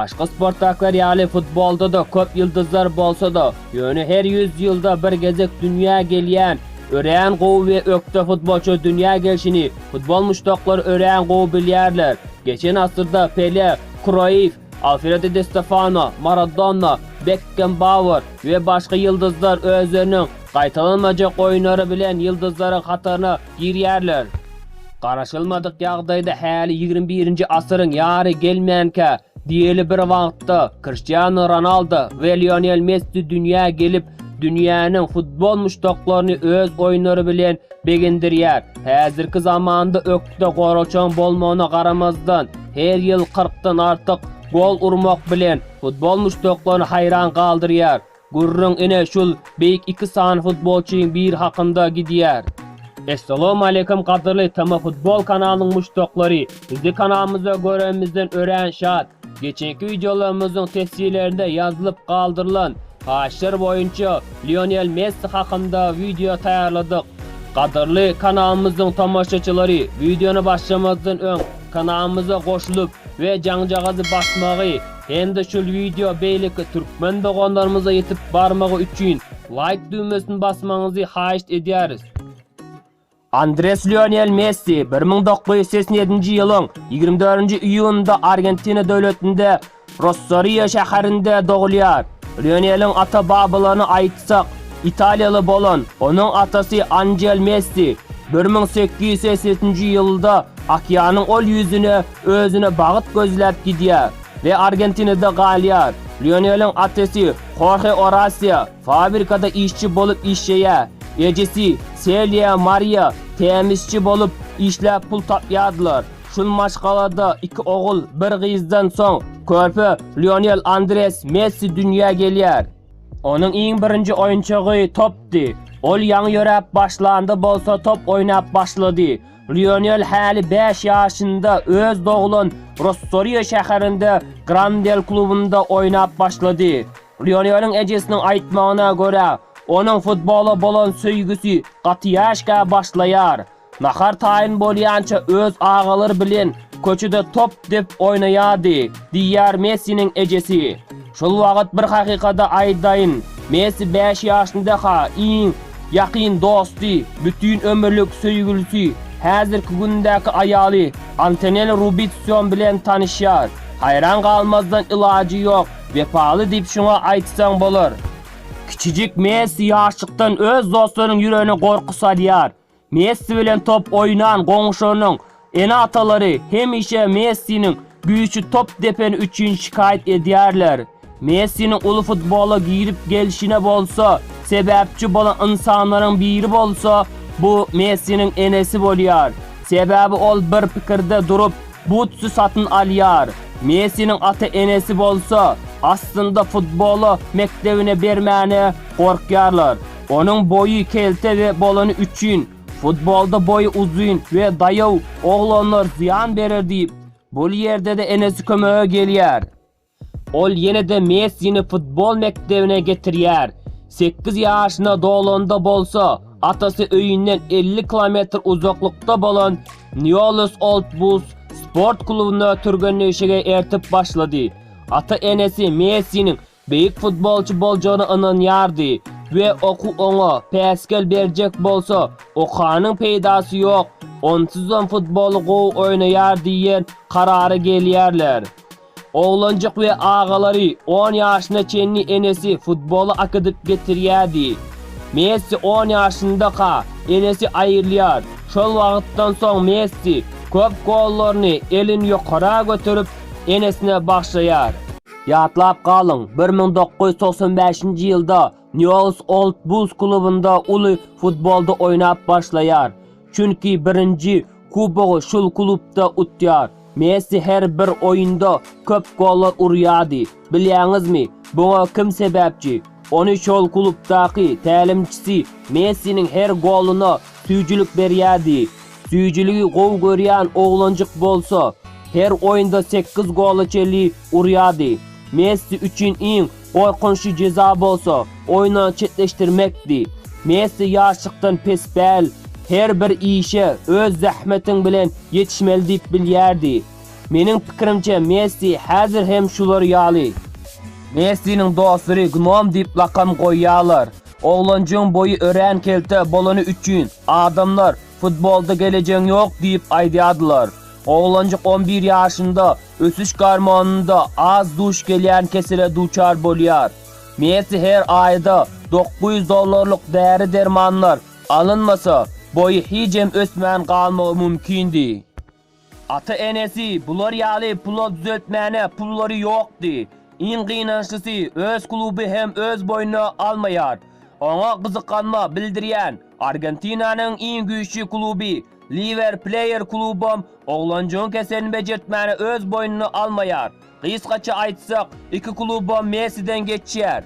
Başqa sportlar ýaly futbolda da köp ýyldızlar bolsa-da, ýöne her 100 ýylda bir gezek dünýä gelýän, ören gowy we ökte futbolçu dünýä gelşini futbol muşdoklary ören gowy bilýärler. Geçen asyrda Pele, Cruyff, Alfredo Di Stefano, Maradona, Beckenbauer we başga ýyldızlar özleriniň gaýtalanmajak oýunlary bilen ýyldızlaryň hatarına girýärler. Garaşylmadyk ýagdaýda häli 21-nji asyryň ýary gelmänkä diýeli bir wagtda Cristiano Ronaldo we Lionel Messi dünýä gelip dünýäniň futbol muşdoklaryny öz oýunlary bilen begindirýär. Häzirki zamanda ökde goroçan bolmagyna garamazdan her ýyl 40-dan artyk gol urmak bilen futbol muşdoklaryny hayran galdyrýar. Gurrun ene şul beýik 2 san futbolçyň bir hakynda gidýär. Assalamu alaikum qadrli Tama Futbol kanalynyň muşdoklary. Bizi kanalymyza göremizden ören şat. Geçenki videolarymyzyň tesirlerinde ýazylyp galdyrylan haşyr boýunça Lionel Messi hakynda video taýýarladyk. Qadrli kanalymyzyň tamaşaçylary, videonu başlamazdan öň kanalymyza goşulyp we jaňjagy basmagy, hem-de şol video beýleki türkmen doganlarymyza ýetip barmagy üçin like düýmesini basmaňyzy haýyş edýäris. Andres Lionel Messi 1987-nji ýylyň 24-nji iýunynda Argentina döwletinde Rosario şäherinde dogulýar. Lionel'in ata babalaryny aýtsak, Italiýaly bolan, onuň atasy Angel Messi 1887-nji ýylda okeanyň ol ýüzüne özüne bagyt gözläp gidýär we Argentinada galýar. Lionel'in atasy Jorge Horacio fabrikada işçi bolup işleýär. Ejesi Celia Maria temizçi bolup işläp pul tapýardylar. Şul maşgalada 2 ogul, 1 gyzdan soň körpe Lionel Andres Messi dünýä gelýär. Onuň iň birinji oýunçagy topdy. Ol ýaňy ýörep başlandy bolsa top oýnap başlady. Lionel häli 5 ýaşynda öz dogulun Rosario şäherinde Grandel klubunda oýnap başlady. Lionel'in ejesiniň aýtmagyna görä, onuň futbola bolan söýgüsi gaty ýaşga başlaýar. Nahar taýyn bolýança öz agalary bilen köçüde top dep oýnaýardy, diýär Messi'niň ejesi. Şol wagt bir hakykada aýdaýyn, Messi 5 ýaşynda iň ýakyn dosty, bütün ömürlük söýgülisi, häzirki gündäki aýaly Antonella Rubinson bilen tanışýar. Hayran galmazdan ilajy ýok, wepaly diýip şoňa aýtsaň bolar. Kiçijik Messi ýaşlykdan öz dostlarynyň ýüregine gorku salýar. Messi bilen top oýnan goňşunyň ene atalary hemişe Messi'niň güýçi top depen üçin şikaýet edýärler. Messi'niň uly futbola girip gelişine bolsa, sebäpçi bolan insanlaryň biri bolsa, bu Messi'niň enesi bolýar. Sebäbi ol bir pikirde durup butsy satyn alýar. Messi'niň ata enesi bolsa, aslında futbolu mektebine bermäne gorkýarlar. Onuň boyu kelte we bolany üçin futbolda boyu uzun we daýaw oglanlar ziyan berer diýip, bol ýerde de enesi kömege gelýär. Ol ýene-de Messi'ni futbol mektebine getirýär. 8 ýaşyna dolanda bolsa, atasy öýünden 50 kilometr uzaklykda bolan Newell's Old Boys sport klubuna türgenleşige ertip başlady. Ata enesi Messi'niň beýik futbolçy boljagyny ynanýardy we oku oňa päskel berjek bolsa, okanyň peýdasy ýok, onsuzdan futbol gowy oýnaýar diýen karary gelýärler. Oglanjyk we agalary 10 ýaşyna çenli enesi futbolu akadyp getirýärdi. Messi 10 ýaşynda enesi aýrylýar. Şol wagtdan soň Messi köp gollaryny elin ýokara götürüp enesine başlaýar. Ýatlap galyň, 1995-nji ýylda Newell's Old Boys klubunda uly futbolda oýnap başlaýar. Çünki birinji kubogy şol klubda utýar. Messi her bir oýunda köp gollar urýardy. Bilýäňizmi, buňa kim sebäpçi? Onu şol klubdaky tälimçisi Messi'niň her goluna süýjülük berýärdi. Süýjüligi gowy görýän oglanjyk bolsa, her oýunda 8 gola çeli urýardy. Messi üçin iň gorkunçly ceza bolsa, oýundan çetleşdirmekdi. Messi ýaşlykdan pesbäl, her bir işe öz zähmetiň bilen ýetişmeli diýip bilýärdi. Mening fikrimcha Messi hazır hem şular yali. Messi'nin dostları gnom dip laqam qo'yarlar. Oğlancığın boyu ören kelte bolonu üçün adamlar futbolda geleceğin yok deyip aydiyadılar. Oğlancık 11 yaşında ösüş karmanında az duş gelen kesile duçar bolyar. Messi her ayda $900 değeri dermanlar alınmasa boyu hicem ösmen kalma mümkündü. Ata enesi bular yali pula düzeltmene pulları yoktu. En kıynaşlısı öz klubu hem öz boyuna almayar. Ona kızıkanma bildiren Argentina'nın en güçlü klubu River Plate klubum oğlancığın keselini becertmeni öz boynunu almayar. Kıskaça aytsak iki klubum Messi'den geçer.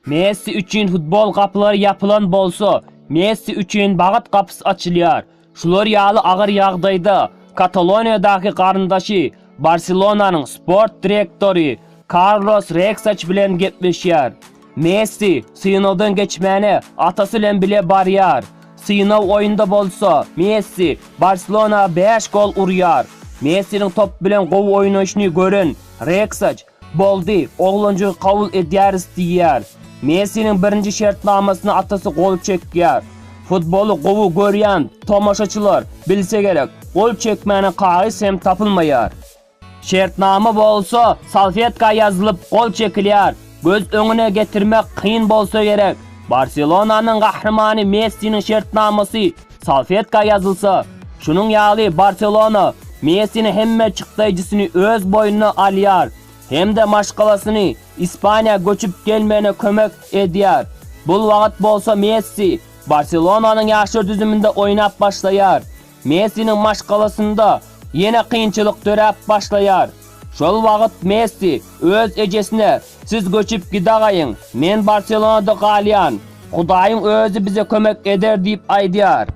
Messi üçün futbol kapıları yapılan bolsa Messi üçün bağıt kapısı açılıyor. Şular yağlı ağır yağdayda Katalonya'daki karındaşı Barcelona'nın sport direktörü Carlos Rexach bilen gepleşer. Messi sınavdan geçmeni atası bilen bile barıyar. Sınav oyunda bolsa Messi Barcelona 5 gol uruyar. Messi'nin top bilen gol oynayışını görün Rexach boldu oğlancı kabul ederiz diyer. Messi'nin birinci şartnamasını atası gol çeker. Futbolu govu görýän tomaşaçylar bilse gerek. Gol çekmeni kağıs hem tapılmayar. Şartnama bolsa salfetka yazılıp gol çekilýär. Göz öňüne getirmek kıyın bolsa gerek. Barcelona'nın kahramanı Messi'nin şartnaması salfetka yazılsa, şunun ýaly Barcelona Messi'nin hemme çıktaycısını öz boynuna alýar. Hem de maşgalasyny İspanya göçüp gelmene kömek edýär. Bul wagt bolsa Messi Barcelona'nın yaşır düzümünde oynap başlayar. Messi'nin maşgalasında yine kıyınçılık törep başlayar. Şol wagt Messi öz ejesine siz göçüp gidagaýyň, men Barcelona'da galýan, Hudaýyň özü bize kömek eder diýip aýdýar.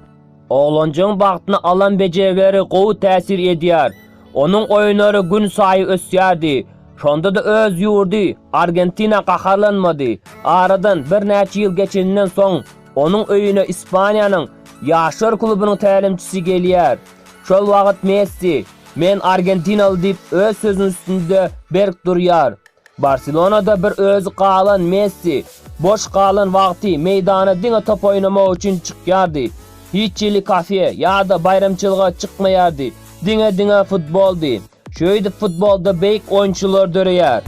Oğlancığın bagtyny alan bejerleri gowy täsir edýär. Onun oýunlary gün saýy ösýärdi. Şonda da öz ýurdy Argentina gaharlanmady. Aradan bir näçe ýyl geçenden soň onun öýüne Ispaniýanyň ýaşlar klubynyň tälimçisi gelýär. Şol wagt Messi men Argentinaly diýip öz sözüniň üstünde berk durýar. Barcelona'da bir özü galan Messi boş galan wagty meýdana diňe top oýnamak üçin çykýardy. Hiç ýyly kafe ýa-da bayramçylyga çykmaýardy. Diňe futboldy. Şöyle futbolda beyk oyuncular dörüyer.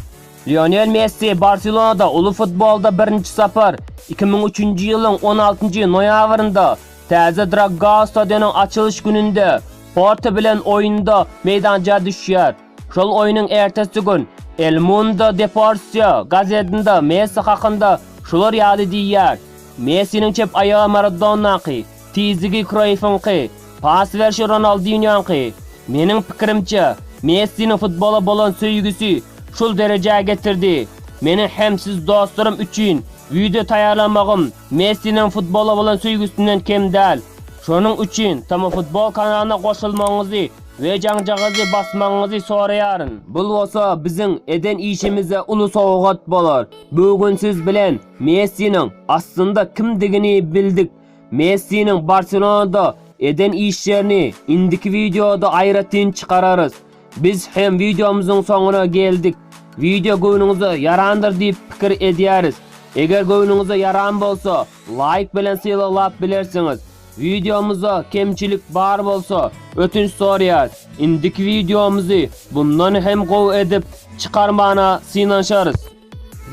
Lionel Messi Barcelona'da ulu futbolda birinci safar 2003 yılın 16. noyabrında Täze Dragao stadionun açılış gününde Porto bilen oyunda meydanca düşýär. Şol oyunun ertesi gün El Mundo Deportivo gazetinde Messi hakynda şular ýaly diýär. Messi'nin çep ayağı Maradona'nky, tizigi Cruyff'ınky, pas verşi Ronaldinho'nky. Mening pikirimçe Messi'nin futbola bolan söýgüsi şul derejäge getirdi. Meni hem siz dostlarım üçün video taýýarlamagym Messi'nin futbola bolan söýgüsünden kem däl. Şonuň üçün Tama Futbol kanalyna goşulmaňyzy we jaňjagyzy basmaňyzy soraýaryn. Bul bolsa biziň eden işimize uly sowgat bolar. Bugün siz bilen Messi'nin aslında kimdigini bildik. Messi'nin Barcelona'da eden işlerini indiki videoda aýratyn çıkararız. Biz hem videomuzun sonuna geldik. Video göwnüňize yarandyr diýip pikir edýäris. Eger göwnüňize yaran bolsa, like bilen sylalap bilersiňiz. Videomuza kemçilik bar bolsa, ötünç sorýar. Indiki videomuzy bundan hem gowy edip çıkarmana synanşarys.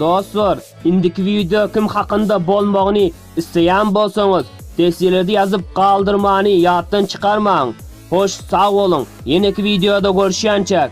Dostlar, indiki video kim hakynda bolmagyny isteýän bolsaňyz, destilerde yazıp kaldırmanı yattan çıkarmaň. Hoş sağ olun. Yeneki videoda görüşýänçek.